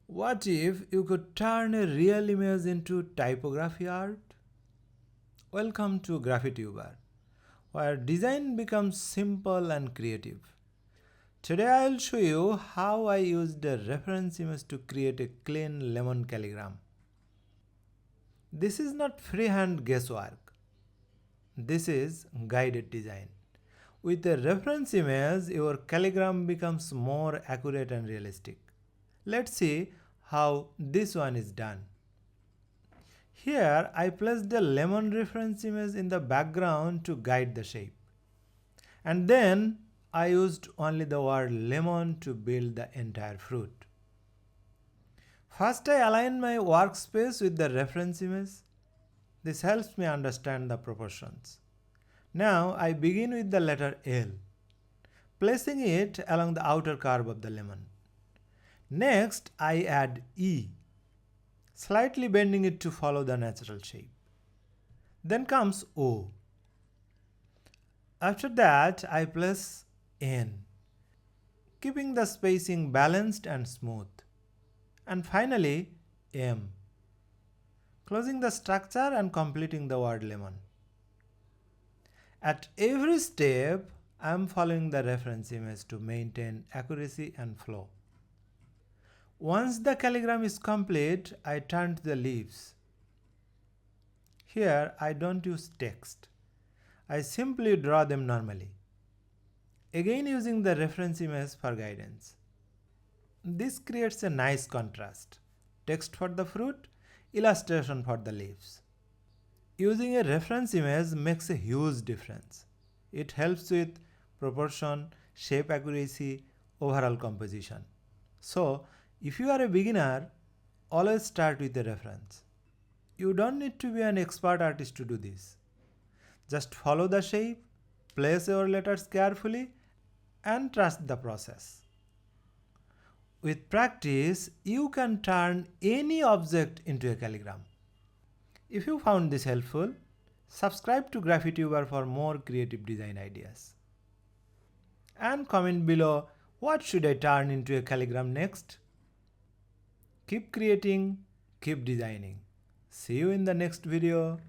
What if you could turn a real image into typography art? Welcome to Grafituber, where design becomes simple and creative. Today I will show you how I used a reference image to create a clean lemon calligram. This is not freehand guesswork. This is guided design. With a reference image, your calligram becomes more accurate and realistic. Let's see how this one is done. Here I placed the lemon reference image in the background to guide the shape. And then I used only the word lemon to build the entire fruit. First I align my workspace with the reference image. This helps me understand the proportions. Now I begin with the letter L, placing it along the outer curve of the lemon. Next I add E, slightly bending it to follow the natural shape. Then comes O. After that I place N, keeping the spacing balanced and smooth. And finally M, closing the structure and completing the word lemon. At every step, I am following the reference image to maintain accuracy and flow. Once the calligram is complete, I turn to the leaves. Here, I don't use text. I simply draw them normally, again using the reference image for guidance. This creates a nice contrast. Text for the fruit, illustration for the leaves. Using a reference image makes a huge difference. It helps with proportion, shape accuracy, overall composition. So, if you are a beginner, always start with a reference. You don't need to be an expert artist to do this. Just follow the shape, place your letters carefully, and trust the process. With practice, you can turn any object into a calligram. If you found this helpful, subscribe to Grafituber for more creative design ideas. And comment below, what should I turn into a calligram next? Keep creating, keep designing. See you in the next video.